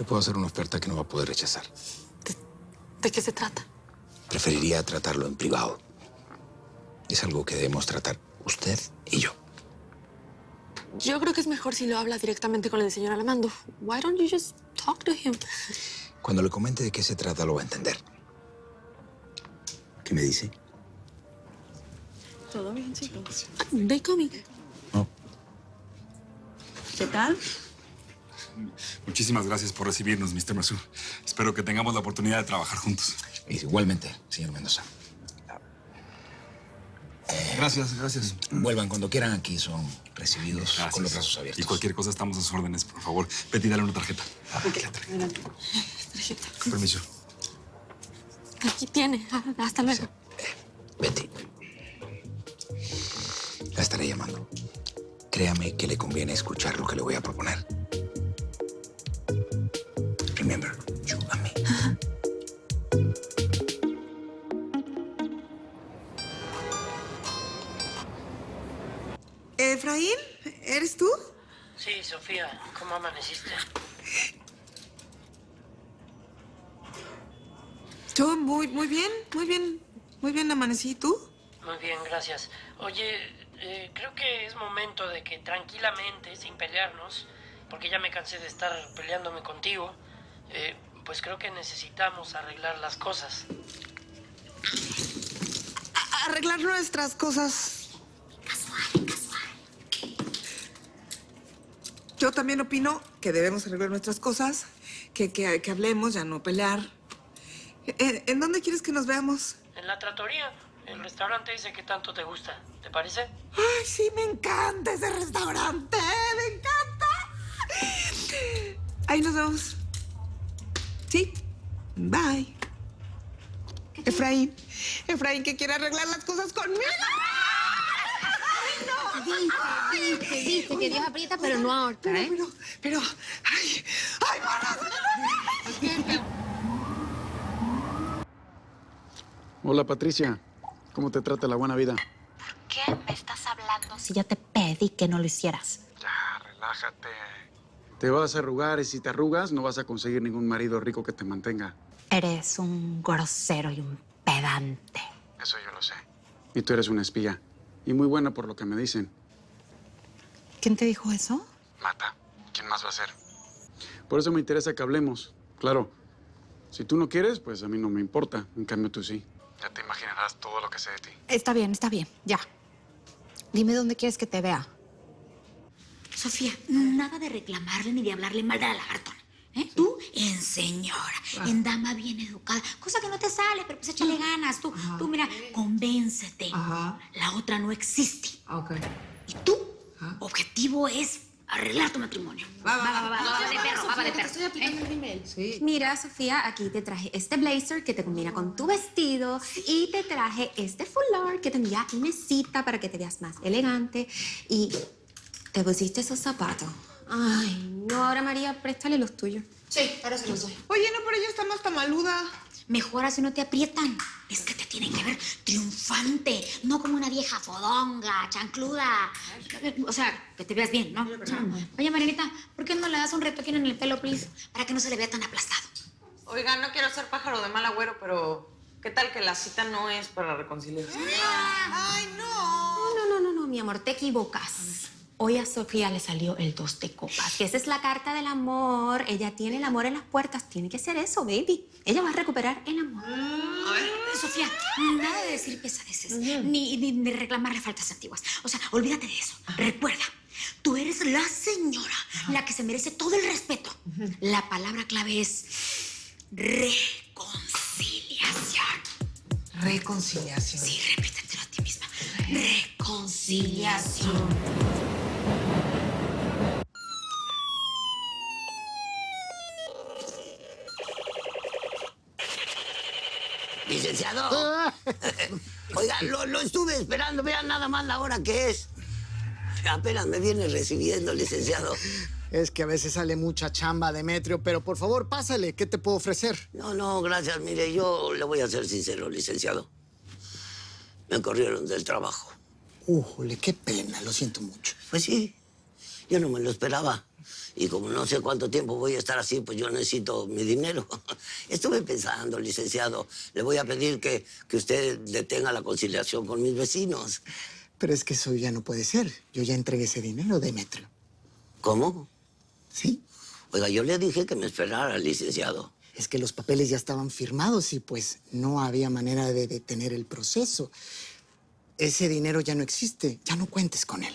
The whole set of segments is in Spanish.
Le puedo hacer una oferta que no va a poder rechazar. ¿De qué se trata? Preferiría tratarlo en privado. Es algo que debemos tratar usted y yo. Yo creo que es mejor si lo habla directamente con el señor Alamando. Why don't you just talk to him? Cuando le comente de qué se trata, lo va a entender. ¿Qué me dice? Todo bien, chicos. They coming. No. ¿Qué tal? Muchísimas gracias por recibirnos, Mr. Masu. Espero que tengamos la oportunidad de trabajar juntos. Igualmente, señor Mendoza. Gracias, gracias. Vuelvan cuando quieran. Aquí son recibidos Gracias. con los brazos abiertos. Y cualquier cosa estamos a sus órdenes, por favor. Betty, dale una tarjeta. Aquí la tarjeta. Con permiso. Aquí tiene. Hasta luego. Betty. La estaré llamando. Créame que le conviene escuchar lo que le voy a proponer. Remember, you and me. Efraín, ¿eres tú? Sí, Sofía, ¿cómo amaneciste? Yo muy bien amanecí. ¿Y tú? Muy bien, gracias. Oye, creo que es momento de que tranquilamente, sin pelearnos, porque ya me cansé de estar peleándome contigo, pues creo que necesitamos arreglar las cosas. Arreglar nuestras cosas. Casual. Yo también opino que debemos arreglar nuestras cosas, que hablemos, ya no pelear. ¿En dónde quieres que nos veamos? En la trattoria, el restaurante ese que tanto te gusta, ¿te parece? Ay, sí, me encanta ese restaurante, me encanta. Ahí nos vemos. Sí, bye. Efraín, que quiere arreglar las cosas conmigo. Viste que Dios aprieta, pero no ahorca, ¿eh? Pero, ay, Hola, Patricia. ¿Cómo te trata la buena vida? ¿Por qué me estás hablando si ya te pedí que no lo hicieras? Ya, relájate. Te vas a arrugar y si te arrugas no vas a conseguir ningún marido rico que te mantenga. Eres un grosero y un pedante. Eso yo lo sé. Y tú eres una espía. Y muy buena por lo que me dicen. ¿Quién te dijo eso? Mata. ¿Quién más va a ser? Por eso me interesa que hablemos. Claro. Si tú no quieres, pues a mí no me importa. En cambio, tú sí. Ya te imaginarás todo lo que sé de ti. Está bien, ya. Dime dónde quieres que te vea. Sofía, nada de reclamarle ni de hablarle mal de la lagartona. ¿Eh? Tú en señora, en dama bien educada. Cosa que no te sale, pero pues échale ganas. Tú mira, convéncete. La otra no existe. Y tu objetivo es arreglar tu matrimonio. Va de perro. Estoy aplicando el email. Sí. Mira, Sofía, aquí te traje este blazer que te combina con tu vestido y te traje este foulard que tendría mesita para que te veas más elegante y te pusiste esos zapatos. Ay, no, ahora María, préstale los tuyos. Sí, ahora se los doy. Oye, no, pero ella está más tamaluda. Mejor así no te aprietan. Es que te tienen que ver triunfante, no como una vieja fodonga, chancluda. O sea, que te veas bien, ¿no? Oye, Marianita, ¿por qué no le das un retoquín en el pelo, please? Para que no se le vea tan aplastado. Oiga, no quiero ser pájaro de mal agüero, pero ¿qué tal que la cita no es para reconciliarse? Ay, no. No, mi amor, te equivocas. Hoy a Sofía le salió el 2 de copas, que esa es la carta del amor. Ella tiene el amor en las puertas. Tiene que ser eso, baby. Ella va a recuperar el amor. Sofía, nada de decir pesadeces, ni de reclamarle faltas antiguas. O sea, olvídate de eso. Recuerda, tú eres la señora, la que se merece todo el respeto. La palabra clave es reconciliación. Reconciliación. Sí, repítetelo a ti misma. Reconciliación. Licenciado. Oiga, lo estuve esperando. Vean nada más la hora que es. Apenas me viene recibiendo, licenciado. Es que a veces sale mucha chamba, Demetrio, pero por favor, pásale. ¿Qué te puedo ofrecer? No, gracias. Mire, yo le voy a ser sincero, licenciado. Me corrieron del trabajo. Újole, qué pena. Lo siento mucho. Pues sí. Yo no me lo esperaba. Y como no sé cuánto tiempo voy a estar así, pues yo necesito mi dinero. Estuve pensando, licenciado, le voy a pedir que usted detenga la conciliación con mis vecinos. Pero es que eso ya no puede ser. Yo ya entregué ese dinero, Demetrio. ¿Cómo? Sí. Oiga, yo le dije que me esperara, licenciado. Es que los papeles ya estaban firmados y pues no había manera de detener el proceso. Ese dinero ya no existe. Ya no cuentes con él.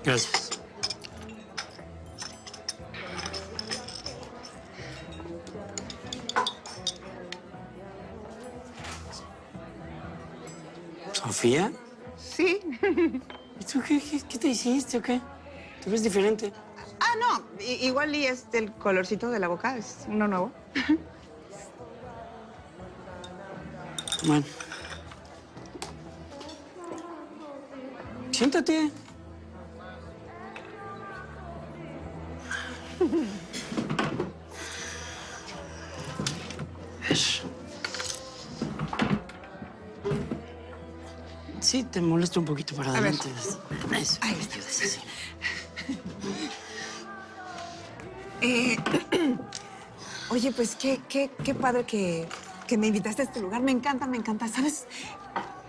Gracias. ¿Sofía? Sí. ¿Y tú qué te hiciste o qué? ¿Te ves diferente? Ah, no. Igual y es el colorcito de la boca. Es uno nuevo. Bueno. Siéntate. Sí, te molesta un poquito para A ver. adelante. Eso. Ahí está. Sí. Oye, pues qué padre que me invitaste a este lugar. Me encanta, me encanta. ¿Sabes?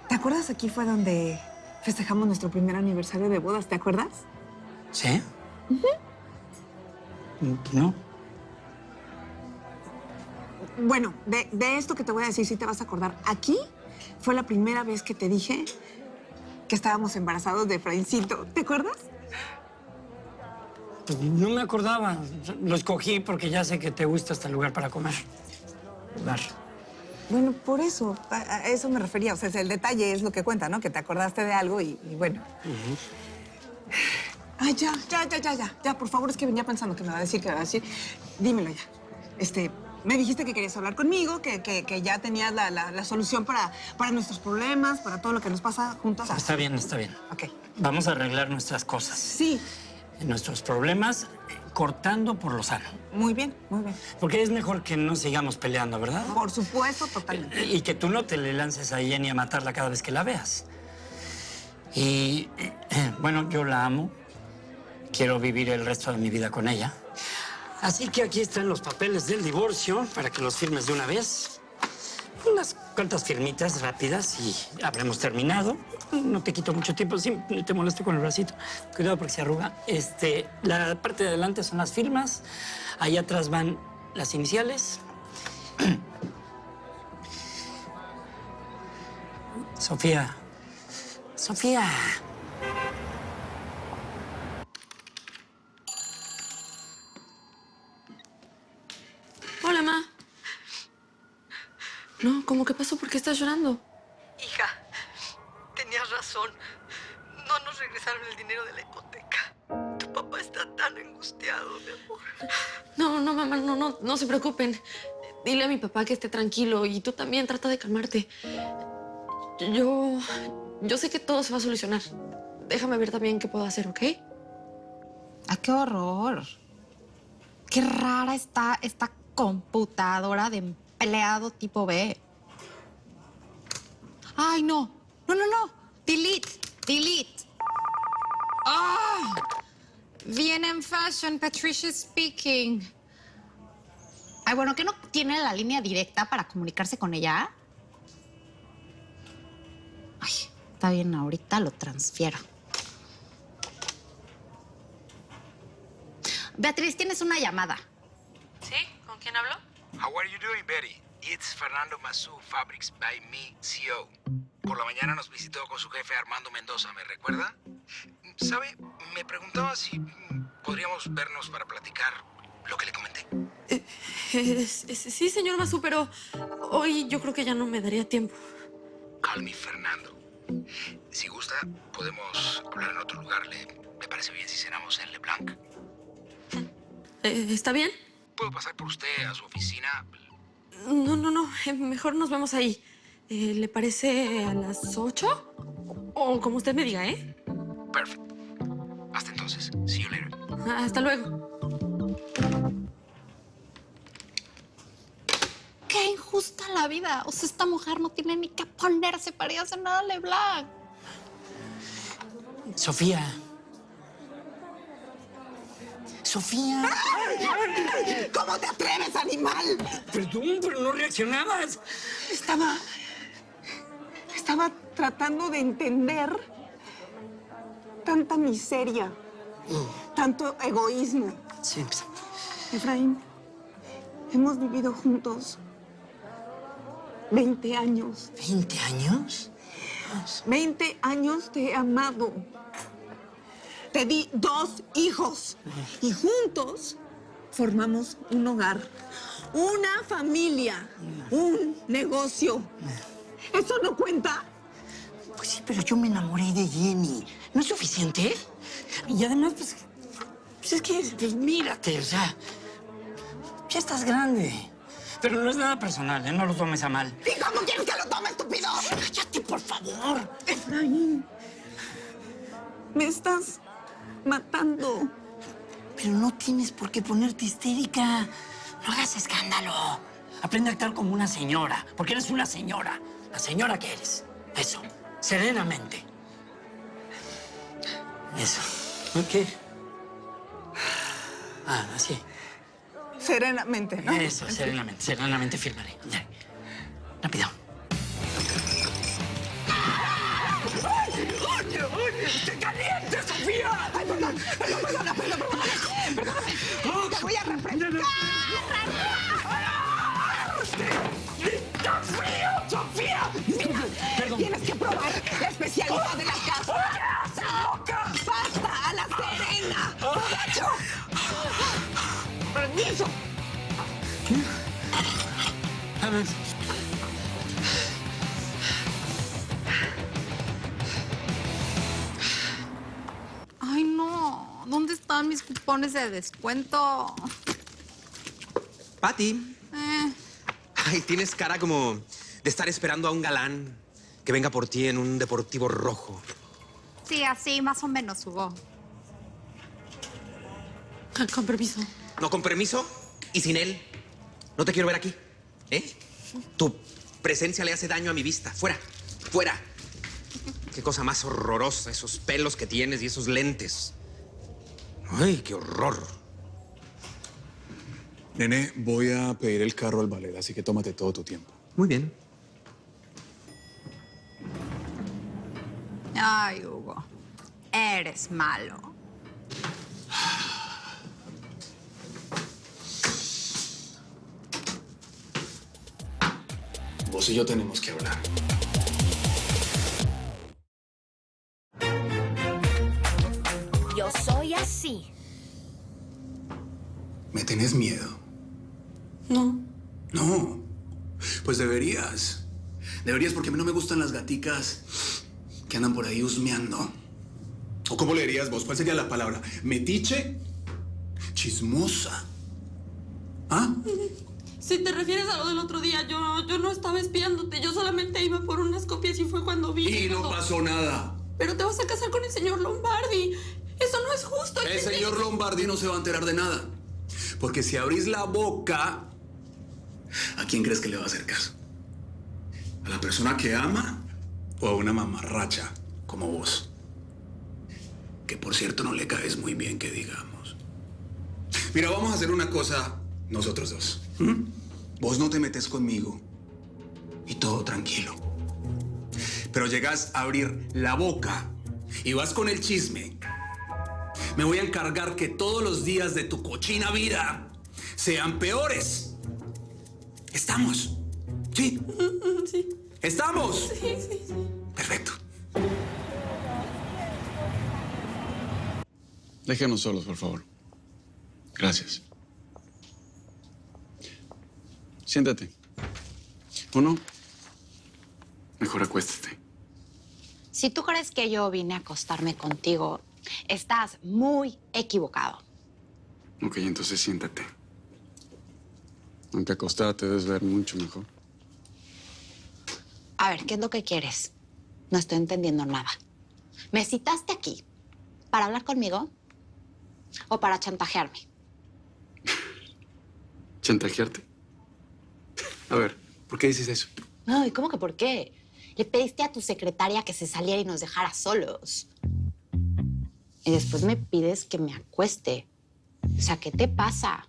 ¿Te acuerdas? Aquí fue donde festejamos nuestro primer aniversario de bodas. ¿Te acuerdas? ¿Sí? No. Bueno, de esto que te voy a decir, sí te vas a acordar. Aquí fue la primera vez que te dije que estábamos embarazados de Efraincito. ¿Te acuerdas? Pues no me acordaba. Lo escogí porque ya sé que te gusta este lugar para comer. Lugar. Bueno, por eso. A eso me refería. O sea, el detalle es lo que cuenta, ¿no? Que te acordaste de algo y bueno. Ay, ya. Ya, por favor, es que venía pensando que me va a decir, que me va a decir. Dímelo ya. Me dijiste que querías hablar conmigo, que ya tenías la solución para nuestros problemas, para todo lo que nos pasa juntos. Está bien, está bien. Ok. Vamos a arreglar nuestras cosas. Sí. Nuestros problemas cortando por lo sano. Muy bien, muy bien. Porque es mejor que no sigamos peleando, ¿verdad? Por supuesto, totalmente. Y que tú no te le lances a Jenny a matarla cada vez que la veas. Y, bueno, yo la amo. Quiero vivir el resto de mi vida con ella. Así que aquí están los papeles del divorcio para que los firmes de una vez. Unas cuantas firmitas rápidas y habremos terminado. No te quito mucho tiempo, sí, te molesto con el bracito. Cuidado porque se arruga. La parte de adelante son las firmas. Ahí atrás van las iniciales. Sofía. Sofía. Hola, Ma. No, ¿cómo qué pasó? ¿Por qué estás llorando? Hija, tenías razón. No nos regresaron el dinero de la hipoteca. Tu papá está tan angustiado, mi amor. No, mamá, no se preocupen. Dile a mi papá que esté tranquilo y tú también trata de calmarte. Yo sé que todo se va a solucionar. Déjame ver también qué puedo hacer, ¿ok? ¡Ah, qué horror! Qué rara está esta computadora de empleado tipo B. ¡Ay, no! ¡No! ¡Delete! ¡Ah! Bien en fashion, Patricia speaking. Ay, bueno, ¿que no tiene la línea directa para comunicarse con ella? Ay, está bien, ahorita lo transfiero. Beatriz, tienes una llamada. ¿Sí? ¿Con quién hablo? How are you doing, Betty? It's Fernando Mazú, Fabrics by Me, CEO. Por la mañana nos visitó con su jefe Armando Mendoza, ¿me recuerda? ¿Sabe? Me preguntaba si podríamos vernos para platicar lo que le comenté. Sí, señor Mazú, pero hoy yo creo que ya no me daría tiempo. Call me Fernando. Si gusta, podemos hablar en otro lugar. ¿Le parece bien si cenamos en LeBlanc? ¿Está bien? ¿Puedo pasar por usted a su oficina? No. Mejor nos vemos ahí. ¿Le parece a las 8? O como usted me diga, ¿eh? Perfecto. Hasta entonces. See you later. Hasta luego. ¿Qué injusta la vida. O sea, esta mujer no tiene ni que ponerse para ir a cenar a LeBlanc. Sofía. Sofía. ¿Cómo te atreves, animal? Perdón, pero no reaccionabas. Estaba tratando de entender tanta miseria, tanto egoísmo. Sí. Efraín, hemos vivido juntos 20 años. ¿20 años? 20 años te he amado. Te di 2 hijos y juntos formamos un hogar, una familia, un negocio. ¿Eso no cuenta? Pues sí, pero yo me enamoré de Jenny. ¿No es suficiente? Y además, pues es que, pues mírate, o sea, ya estás grande. Pero no es nada personal, ¿eh? No lo tomes a mal. ¿Y cómo quieres que lo tome, estúpido? ¡Cállate, por favor! Efraín, me estás matando. Pero no tienes por qué ponerte histérica. No hagas escándalo. Aprende a actuar como una señora, porque eres una señora. La señora que eres. Eso. Serenamente. Eso. ¿Ok? Ah, así. Serenamente, ¿no? Eso, serenamente. Serenamente firmaré. Ya. Rápido. ¡Oye! ¡Estoy caliente, Sofía! Ay, perdóname. Te voy a refrescar. ¡Está frío, Sofía! Perdón. Tienes que probar la especialidad de la casa. ¡Pasta a la serena! ¡Borracho! ¡Permiso! A ver. Ay, no. ¿Dónde están mis cupones de descuento? Pati. Ay, tienes cara como de estar esperando a un galán que venga por ti en un deportivo rojo. Sí, así más o menos, Hugo. Con permiso. No, con permiso y sin él. No te quiero ver aquí. ¿Eh? Tu presencia le hace daño a mi vista. Fuera, fuera. Qué cosa más horrorosa, esos pelos que tienes y esos lentes. Ay, qué horror. Nene, voy a pedir el carro al ballet, así que tómate todo tu tiempo. Muy bien. Ay, Hugo. Eres malo. Vos y yo tenemos que hablar. Yo soy así. ¿Me tenés miedo? No. No. Pues deberías. Deberías porque a mí no me gustan las gaticas que andan por ahí husmeando. ¿O cómo le dirías vos? ¿Cuál sería la palabra? ¿Metiche? ¿Chismosa? ¿Ah? Si te refieres a lo del otro día, yo no estaba espiándote. Yo solamente iba por unas copias y fue cuando vi. Y no pasó nada. Pero te vas a casar con el señor Lombardi. Eso no es justo. El señor Lombardi no se va a enterar de nada. Porque si abrís la boca, ¿a quién crees que le va a hacer caso? ¿A la persona que ama o a una mamarracha como vos? Que por cierto no le caes muy bien, que digamos. Mira, vamos a hacer una cosa nosotros dos. Vos no te metes conmigo y todo tranquilo. Pero llegas a abrir la boca y vas con el chisme. Me voy a encargar que todos los días de tu cochina vida sean peores. ¿Estamos? ¿Sí? Sí. ¿Estamos? Sí. Perfecto. Déjenos solos, por favor. Gracias. Siéntate. ¿O no? Mejor acuéstate. Si tú crees que yo vine a acostarme contigo, estás muy equivocado. Ok, entonces siéntate. Aunque acostarte debes ver mucho mejor. A ver, ¿qué es lo que quieres? No estoy entendiendo nada. ¿Me citaste aquí para hablar conmigo o para chantajearme? ¿Chantajearte? A ver, ¿por qué dices eso? No, ¿y cómo que por qué? Le pediste a tu secretaria que se saliera y nos dejara solos. Y después me pides que me acueste. O sea, ¿qué te pasa?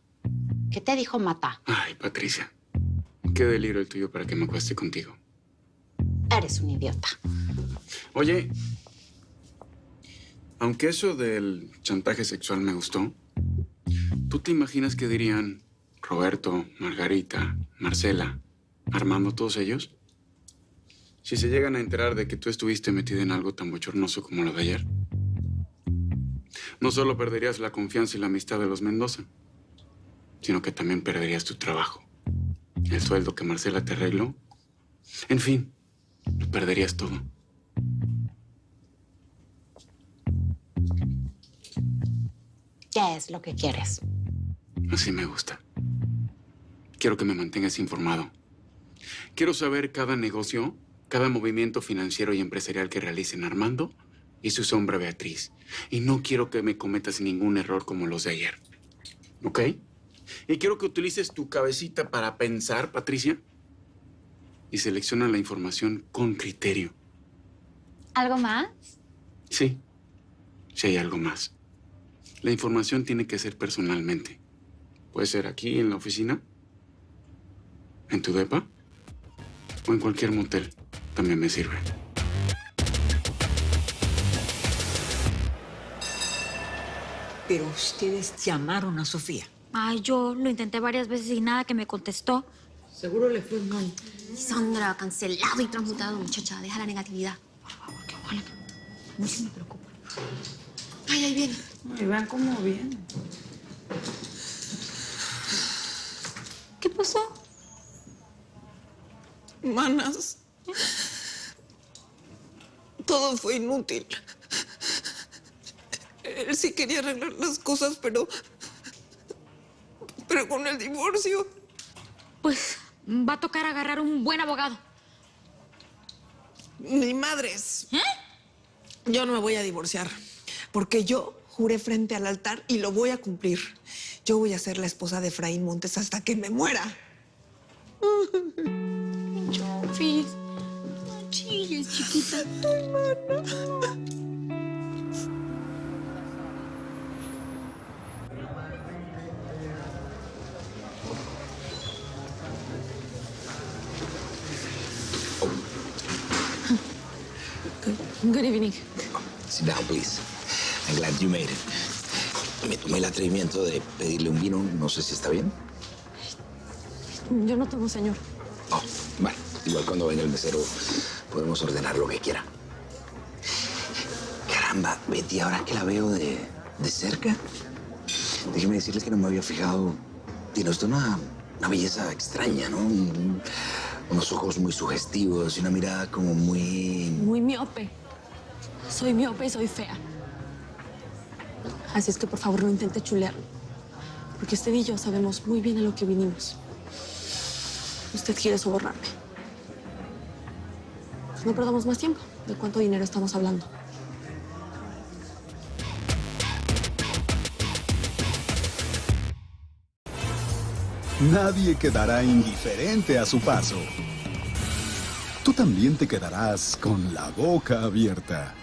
¿Qué te dijo Mata? Ay, Patricia. Qué delirio el tuyo para que me acueste contigo. Eres un idiota. Oye, aunque eso del chantaje sexual me gustó, ¿tú te imaginas qué dirían Roberto, Margarita, Marcela, Armando, todos ellos? Si se llegan a enterar de que tú estuviste metida en algo tan bochornoso como lo de ayer. No solo perderías la confianza y la amistad de los Mendoza, sino que también perderías tu trabajo, el sueldo que Marcela te arregló. En fin, lo perderías todo. ¿Qué es lo que quieres? Así me gusta. Quiero que me mantengas informado. Quiero saber cada negocio, cada movimiento financiero y empresarial que realicen Armando y su sombra Beatriz. Y no quiero que me cometas ningún error como los de ayer. ¿Ok? Y quiero que utilices tu cabecita para pensar, Patricia, y selecciona la información con criterio. ¿Algo más? Sí, sí hay algo más. La información tiene que ser personalmente. Puede ser aquí, en la oficina, en tu depa, o en cualquier motel. También me sirve. Pero ustedes llamaron a Sofía. Ay, yo lo intenté varias veces y nada que me contestó. Seguro le fue mal. Sandra, cancelado y transmutado, muchacha. Deja la negatividad. Por favor, qué ojalá. A mí sí me preocupa. Ay, ahí viene. Y vean cómo viene. ¿Qué pasó? Manas. Todo fue inútil. Él sí quería arreglar las cosas, pero con el divorcio. Pues va a tocar agarrar un buen abogado. Ni madres. Yo no me voy a divorciar, porque yo juré frente al altar y lo voy a cumplir. Yo voy a ser la esposa de Efraín Montes hasta que me muera. Chofis. No chilles, chiquita. Good evening. Sit down, please. I'm glad you made it. Me tomé el atrevimiento de pedirle un vino. No sé si está bien. Yo no tomo, señor. Oh, vale. Igual cuando venga el mesero podemos ordenar lo que quiera. Caramba, Betty, ahora que la veo de cerca, déjeme decirles que no me había fijado. Tiene usted una belleza extraña, ¿no? Unos ojos muy sugestivos y una mirada como muy... Muy miope. Soy miope y soy fea. Así es que por favor no intente chulearme. Porque usted y yo sabemos muy bien a lo que vinimos. Usted quiere sobornarme. Pues no perdamos más tiempo. ¿De cuánto dinero estamos hablando? Nadie quedará indiferente a su paso. Tú también te quedarás con la boca abierta.